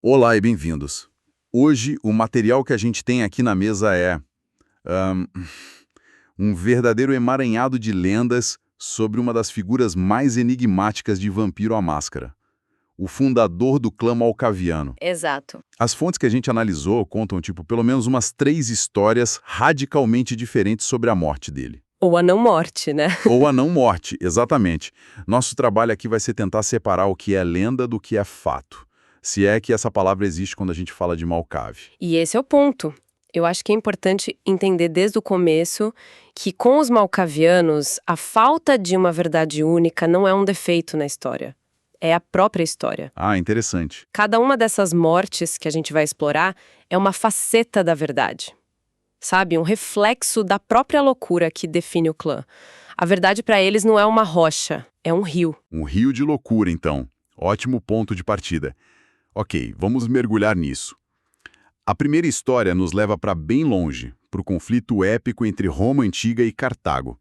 Olá e bem-vindos. Hoje, o material que a gente tem aqui na mesa é ahn, um verdadeiro emaranhado de lendas sobre uma das figuras mais enigmáticas de Vampiro à Máscara, o fundador do clã Malkaviano. Exato. As fontes que a gente analisou contam, pelo menos umas 3 histórias radicalmente diferentes sobre a morte dele. Ou a não morte, né? Ou a não morte, exatamente. Nosso trabalho aqui vai ser tentar separar o que é lenda do que é fato. Se é que essa palavra existe quando a gente fala de Malkavi. E esse é o ponto. Eu acho que é importante entender desde o começo que com os malcavianos, a falta de uma verdade única não é um defeito na história. É a própria história. Ah, interessante. Cada uma dessas mortes que a gente vai explorar é uma faceta da verdade. Sabe? Um reflexo da própria loucura que define o clã. A verdade para eles não é uma rocha, é um rio. Um rio de loucura, então. Ótimo ponto de partida. Ok, vamos mergulhar nisso. A primeira história nos leva para bem longe, para o conflito épico entre Roma Antiga e Cartago.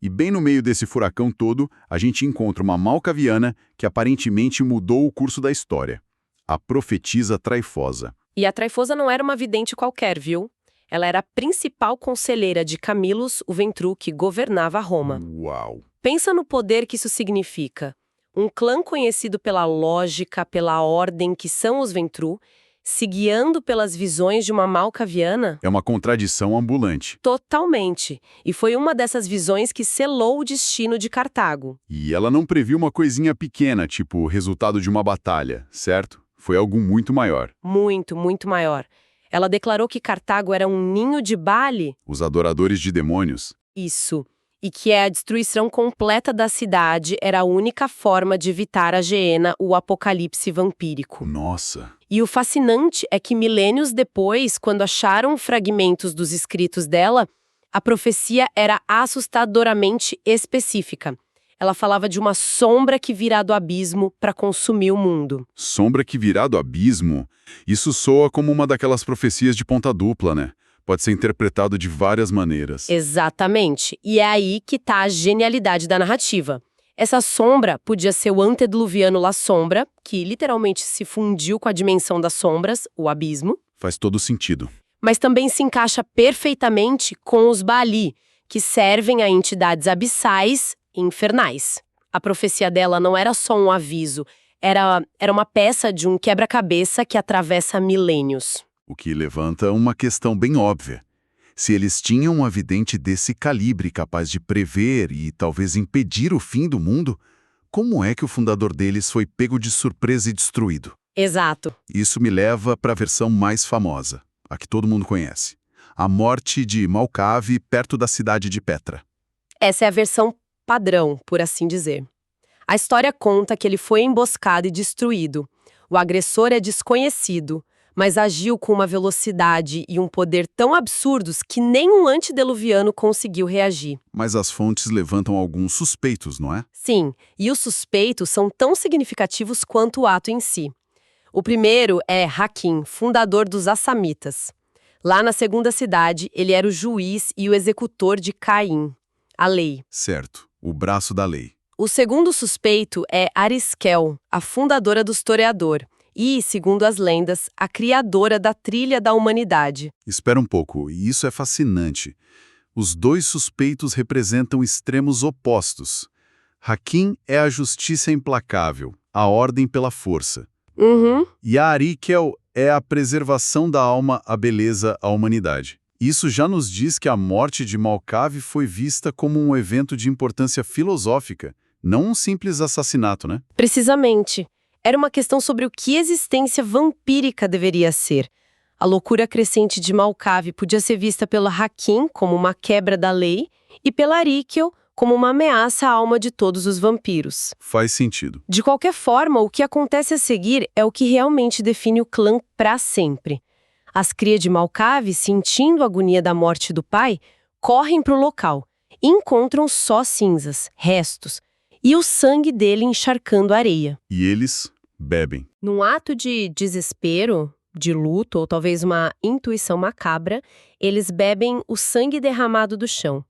E bem no meio desse furacão todo, a gente encontra uma malcaviana que aparentemente mudou o curso da história. A profetisa Traifosa. E a Traifosa não era uma vidente qualquer, viu? Ela era a principal conselheira de Camillus, o Ventru, que governava Roma. Uau! Pensa no poder que isso significa. Um clã conhecido pela lógica, pela ordem que são os Ventru, se guiando pelas visões de uma malcaviana? É uma contradição ambulante. Totalmente. E foi uma dessas visões que selou o destino de Cartago. E ela não previu uma coisinha pequena, tipo o resultado de uma batalha, certo? Foi algo muito maior. Muito, muito maior. Ela declarou que Cartago era um ninho de Bale. Os adoradores de demônios. Isso. E que a destruição completa da cidade era a única forma de evitar a Gehenna, o apocalipse vampírico. Nossa! E o fascinante é que milênios depois, quando acharam fragmentos dos escritos dela, a profecia era assustadoramente específica. Ela falava de uma sombra que virá do abismo para consumir o mundo. Sombra que virá do abismo? Isso soa como uma daquelas profecias de ponta dupla, né? Pode ser interpretado de várias maneiras. Exatamente. E é aí que está a genialidade da narrativa. Essa sombra podia ser o antediluviano La Sombra, que literalmente se fundiu com a dimensão das sombras, o abismo. Faz todo sentido. Mas também se encaixa perfeitamente com os Baali, que servem a entidades abissais e infernais. A profecia dela não era só um aviso, era uma peça de um quebra-cabeça que atravessa milênios. O que levanta uma questão bem óbvia. Se eles tinham um vidente desse calibre capaz de prever e talvez impedir o fim do mundo, como é que o fundador deles foi pego de surpresa e destruído? Exato. Isso me leva para a versão mais famosa, a que todo mundo conhece. A morte de Malkavi perto da cidade de Petra. Essa é a versão padrão, por assim dizer. A história conta que ele foi emboscado e destruído. O agressor é desconhecido, mas agiu com uma velocidade e um poder tão absurdos que nem um antediluviano conseguiu reagir. Mas as fontes levantam alguns suspeitos, não é? Sim, e os suspeitos são tão significativos quanto o ato em si. O primeiro é Hakim, fundador dos Assamitas. Lá na segunda cidade, ele era o juiz e o executor de Caim, a lei. Certo, o braço da lei. O segundo suspeito é Ariskel, a fundadora do historiador. E, segundo as lendas, a criadora da trilha da humanidade. Espera um pouco, e isso é fascinante. Os dois suspeitos representam extremos opostos. Hakim é a justiça implacável, a ordem pela força. E a Arikel é a preservação da alma, a beleza, a humanidade. Isso já nos diz que a morte de Malkavi foi vista como um evento de importância filosófica, não um simples assassinato, né? Precisamente. Era uma questão sobre o que existência vampírica deveria ser. A loucura crescente de Malkavi podia ser vista pela Hakim como uma quebra da lei e pela Arikel como uma ameaça à alma de todos os vampiros. Faz sentido. De qualquer forma, o que acontece a seguir é o que realmente define o clã para sempre. As crias de Malkavi, sentindo a agonia da morte do pai, correm para o local e encontram só cinzas, restos, e o sangue dele encharcando a areia. E eles bebem. Num ato de desespero, de luto ou talvez uma intuição macabra, eles bebem o sangue derramado do chão.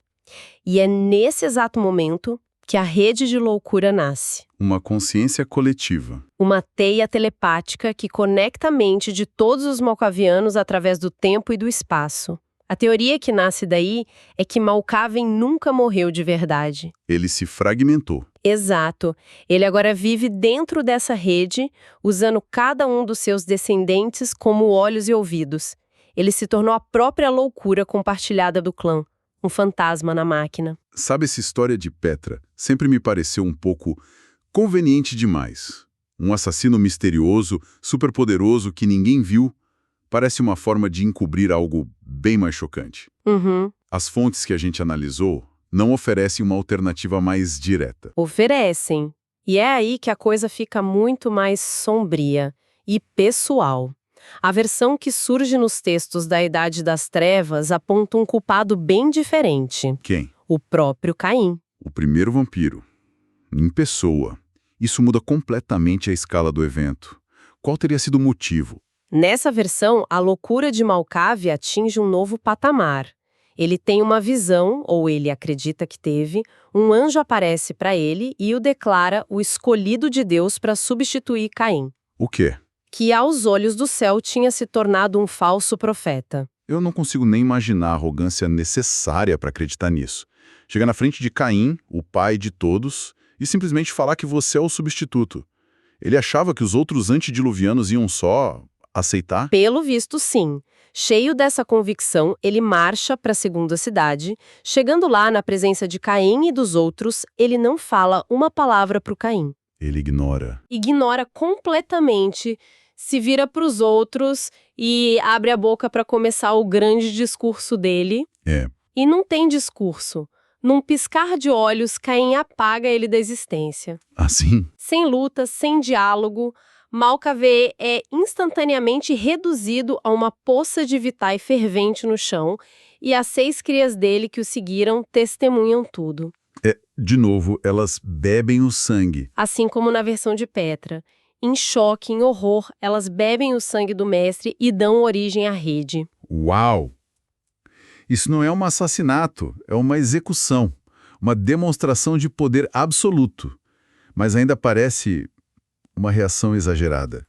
E é nesse exato momento que a rede de loucura nasce. Uma consciência coletiva. Uma teia telepática que conecta a mente de todos os malcavianos através do tempo e do espaço. A teoria que nasce daí é que Malkavian nunca morreu de verdade. Ele se fragmentou. Exato. Ele agora vive dentro dessa rede, usando cada um dos seus descendentes como olhos e ouvidos. Ele se tornou a própria loucura compartilhada do clã, um fantasma na máquina. Sabe, essa história de Petra sempre me pareceu um pouco conveniente demais. Um assassino misterioso, superpoderoso que ninguém viu, parece uma forma de encobrir algo bem mais chocante. Uhum. As fontes que a gente analisou não oferecem uma alternativa mais direta. Oferecem. E é aí que a coisa fica muito mais sombria e pessoal. A versão que surge nos textos da Idade das Trevas aponta um culpado bem diferente. Quem? O próprio Caim. O primeiro vampiro. Em pessoa. Isso muda completamente a escala do evento. Qual teria sido o motivo? Nessa versão, a loucura de Malkavi atinge um novo patamar. Ele tem uma visão, ou ele acredita que teve, um anjo aparece para ele e o declara o escolhido de Deus para substituir Caim. O quê? Que aos olhos do céu tinha se tornado um falso profeta. Eu não consigo nem imaginar a arrogância necessária para acreditar nisso. Chegar na frente de Caim, o pai de todos, e simplesmente falar que você é o substituto. Ele achava que os outros antediluvianos iam só aceitar? Pelo visto, sim. Cheio dessa convicção, ele marcha para a segunda cidade. Chegando lá, na presença de Caim e dos outros, ele não fala uma palavra para o Caim. Ele ignora. Ignora completamente, se vira para os outros e abre a boca para começar o grande discurso dele. E não tem discurso. Num piscar de olhos, Caim apaga ele da existência. Assim? Sem luta, sem diálogo, Malkavian é instantaneamente reduzido a uma poça de vitae fervente no chão e as 6 crias dele que o seguiram testemunham tudo. De novo, elas bebem o sangue. Assim como na versão de Petra. Em choque, em horror, elas bebem o sangue do mestre e dão origem à rede. Uau! Isso não é um assassinato, é uma execução. Uma demonstração de poder absoluto. Mas ainda parece uma reação exagerada.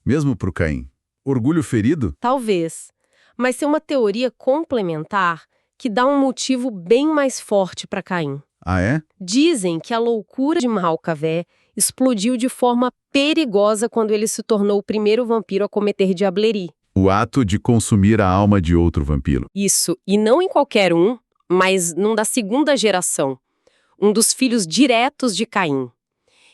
Mesmo para o Caim. Orgulho ferido? Talvez. Mas tem uma teoria complementar que dá um motivo bem mais forte para Caim. Ah, é? Dizem que a loucura de Malkavian explodiu de forma perigosa quando ele se tornou o primeiro vampiro a cometer diablerie. O ato de consumir a alma de outro vampiro. Isso, e não em qualquer um, mas num da segunda geração. Um dos filhos diretos de Caim.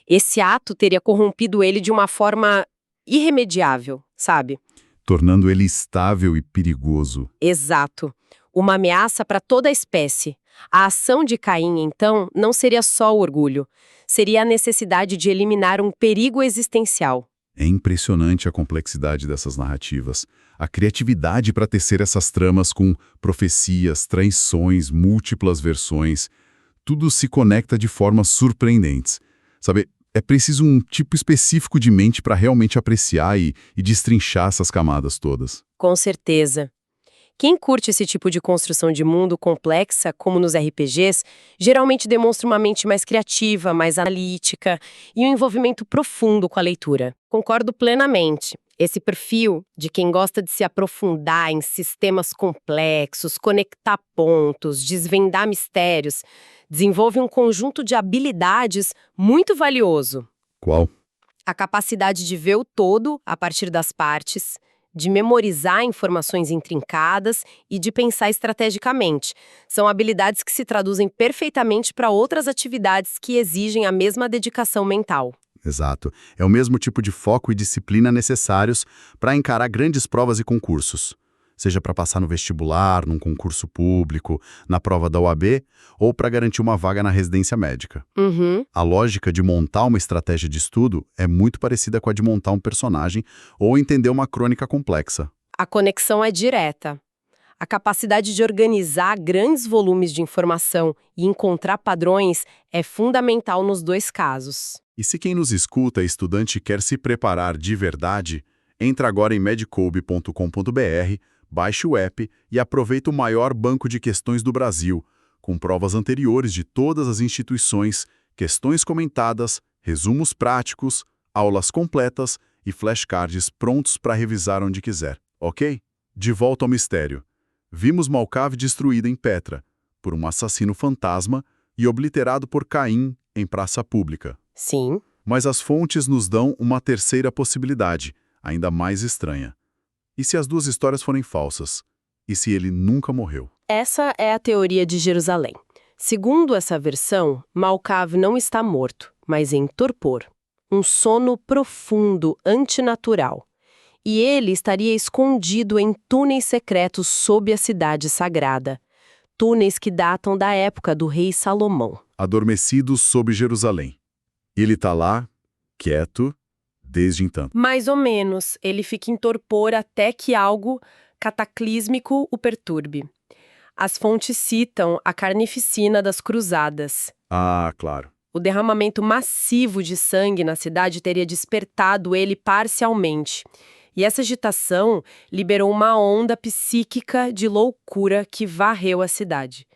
Esse ato teria corrompido ele de uma forma irremediável, sabe? Tornando ele estável e perigoso. Exato. Uma ameaça para toda a espécie. A ação de Caim, então, não seria só o orgulho. Seria a necessidade de eliminar um perigo existencial. É impressionante a complexidade dessas narrativas. A criatividade para tecer essas tramas com profecias, traições, múltiplas versões. Tudo se conecta de formas surpreendentes. Sabe, é preciso um tipo específico de mente para realmente apreciar e destrinchar essas camadas todas. Com certeza. Quem curte esse tipo de construção de mundo complexa, como nos RPGs, geralmente demonstra uma mente mais criativa, mais analítica e um envolvimento profundo com a leitura. Concordo plenamente. Esse perfil de quem gosta de se aprofundar em sistemas complexos, conectar pontos, desvendar mistérios, desenvolve um conjunto de habilidades muito valioso. Qual? A capacidade de ver o todo a partir das partes, de memorizar informações intrincadas e de pensar estrategicamente. São habilidades que se traduzem perfeitamente para outras atividades que exigem a mesma dedicação mental. Exato. É o mesmo tipo de foco e disciplina necessários para encarar grandes provas e concursos. Seja para passar no vestibular, num concurso público, na prova da OAB ou para garantir uma vaga na residência médica. A lógica de montar uma estratégia de estudo é muito parecida com a de montar um personagem ou entender uma crônica complexa. A conexão é direta. A capacidade de organizar grandes volumes de informação e encontrar padrões é fundamental nos dois casos. E se quem nos escuta é estudante e quer se preparar de verdade, entra agora em medcoub.com.br, baixe o app e aproveita o maior banco de questões do Brasil, com provas anteriores de todas as instituições, questões comentadas, Resumos práticos, aulas completas e flashcards prontos para revisar onde quiser, ok? De volta ao mistério. Vimos Malkav destruída em Petra, por um assassino fantasma e obliterado por Caim em praça pública. Sim. Mas as fontes nos dão uma terceira possibilidade, ainda mais estranha. E se as duas histórias forem falsas? E se ele nunca morreu? Essa é a teoria de Jerusalém. Segundo essa versão, Malkav não está morto, mas em torpor. Um sono profundo, antinatural. E ele estaria escondido em túneis secretos sob a cidade sagrada. Túneis que datam da época do rei Salomão. Adormecido sob Jerusalém. Ele está lá, quieto, desde então. Mais ou menos, ele fica em torpor até que algo cataclísmico o perturbe. As fontes citam a carnificina das cruzadas. Ah, claro. O derramamento massivo de sangue na cidade teria despertado ele parcialmente. E essa agitação liberou uma onda psíquica de loucura que varreu a cidade.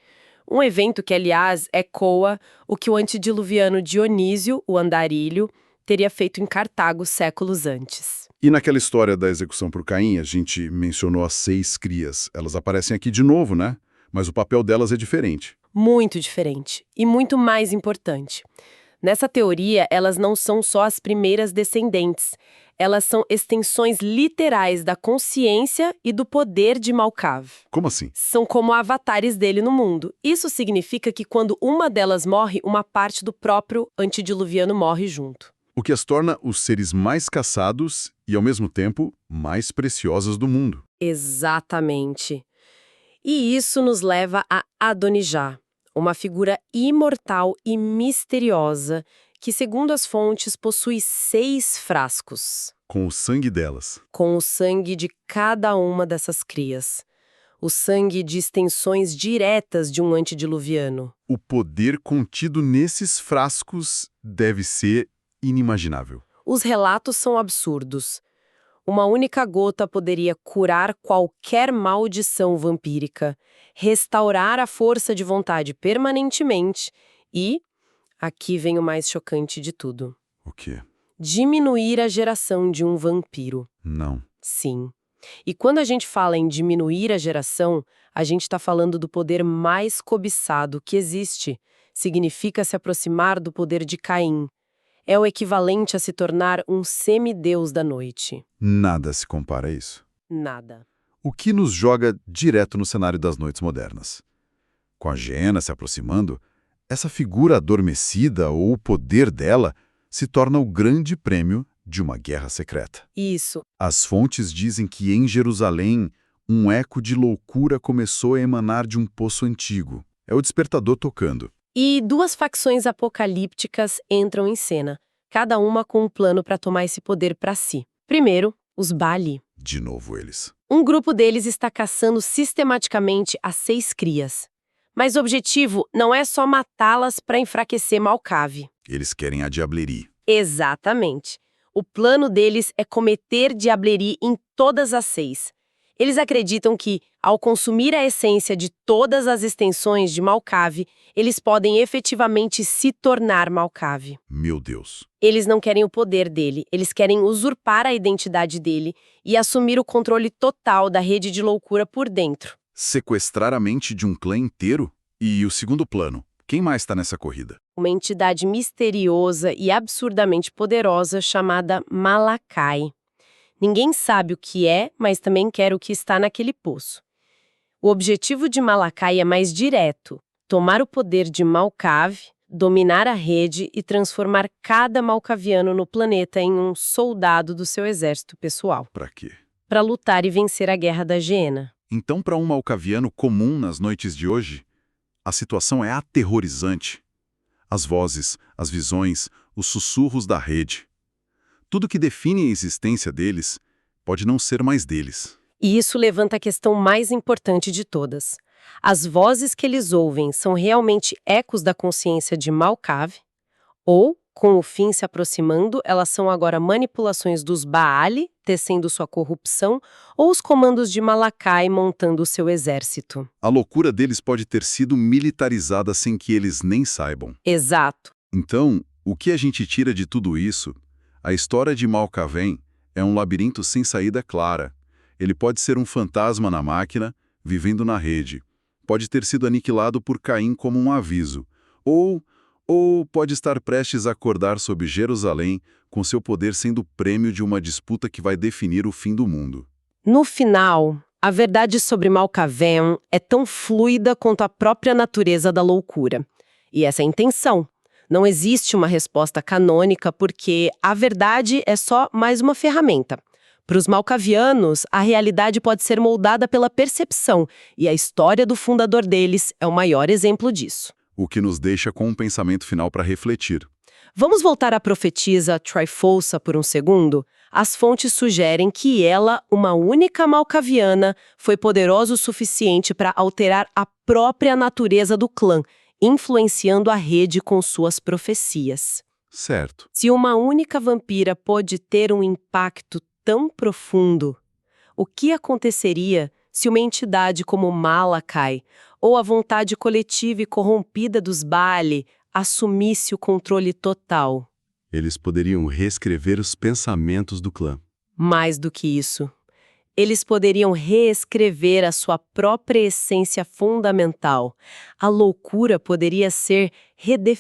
Um evento que, aliás, ecoa o que o antediluviano Dionísio, o andarilho, teria feito em Cartago séculos antes. E naquela história da execução por Caim, a gente mencionou as 6 crias. Elas aparecem aqui de novo, né? Mas o papel delas é diferente. Muito diferente e muito mais importante. Nessa teoria, elas não são só as primeiras descendentes. Elas são extensões literais da consciência e do poder de Malkav. Como assim? São como avatares dele no mundo. Isso significa que quando uma delas morre, uma parte do próprio antediluviano morre junto. O que as torna os seres mais caçados e, ao mesmo tempo, mais preciosos do mundo. Exatamente. E isso nos leva a Adonijah, uma figura imortal e misteriosa que, segundo as fontes, possui 6 frascos. Com o sangue delas. Com o sangue de cada uma dessas crias. O sangue de extensões diretas de um antediluviano. O poder contido nesses frascos deve ser inimaginável. Os relatos são absurdos. Uma única gota poderia curar qualquer maldição vampírica, restaurar a força de vontade permanentemente e, aqui vem o mais chocante de tudo, O quê? diminuir a geração de um vampiro. Não. Sim. E quando a gente fala em diminuir a geração, a gente está falando do poder mais cobiçado que existe. Significa se aproximar do poder de Caim. É o equivalente a se tornar um semideus da noite. Nada se compara a isso. Nada. O que nos joga direto no cenário das noites modernas. Com a Gehenna se aproximando, essa figura adormecida ou o poder dela se torna o grande prêmio de uma guerra secreta. Isso. As fontes dizem que em Jerusalém, um eco de loucura começou a emanar de um poço antigo. É o despertador tocando. E 2 facções apocalípticas entram em cena, cada uma com um plano para tomar esse poder para si. Primeiro, os Baali. De novo eles. Um grupo deles está caçando sistematicamente as 6 crias. Mas o objetivo não é só matá-las para enfraquecer Malkav. Eles querem a diablerie. Exatamente. O plano deles é cometer diablerie em todas as 6. Eles acreditam que, ao consumir a essência de todas as extensões de Malkav, eles podem efetivamente se tornar Malkav. Meu Deus. Eles não querem o poder dele, eles querem usurpar a identidade dele e assumir o controle total da rede de loucura por dentro. Sequestrar a mente de um clã inteiro? E o segundo plano? Quem mais está nessa corrida? Uma entidade misteriosa e absurdamente poderosa chamada Malakai. Ninguém sabe o que é, mas também quer o que está naquele poço. O objetivo de Malakai é mais direto: tomar o poder de Malkav, dominar a rede e transformar cada malkaviano no planeta em um soldado do seu exército pessoal. Pra quê? Para lutar e vencer a Guerra da Gehenna. Então, para um malkaviano comum nas noites de hoje, a situação é aterrorizante. As vozes, as visões, os sussurros da rede. Tudo que define a existência deles pode não ser mais deles. E isso levanta a questão mais importante de todas. As vozes que eles ouvem são realmente ecos da consciência de Malkav? Ou, com o fim se aproximando, elas são agora manipulações dos Baali, tecendo sua corrupção, ou os comandos de Malakai montando o seu exército? A loucura deles pode ter sido militarizada sem que eles nem saibam. Exato. Então, O que a gente tira de tudo isso? A história de Malkavian é um labirinto sem saída clara. Ele pode ser um fantasma na máquina, vivendo na rede. Pode ter sido aniquilado por Caim como um aviso. Ou pode estar prestes a acordar sobre Jerusalém, com seu poder sendo prêmio de uma disputa que vai definir o fim do mundo. No final, a verdade sobre Malkavian é tão fluida quanto a própria natureza da loucura. E essa é a intenção. Não existe uma resposta canônica porque a verdade é só mais uma ferramenta. Para os malcavianos, a realidade pode ser moldada pela percepção, e a história do fundador deles é o maior exemplo disso. O que nos deixa com um pensamento final para refletir. Vamos voltar à profetisa Tryphosa por um segundo? As fontes sugerem que ela, uma única malcaviana, foi poderosa o suficiente para alterar a própria natureza do clã, influenciando a rede com suas profecias. Certo. Se uma única vampira pôde ter um impacto tão profundo, o que aconteceria se uma entidade como Malakai, ou a vontade coletiva e corrompida dos Baali, assumisse o controle total? Eles poderiam reescrever os pensamentos do clã. Mais do que isso, eles poderiam reescrever a sua própria essência fundamental. A loucura poderia ser redefinida.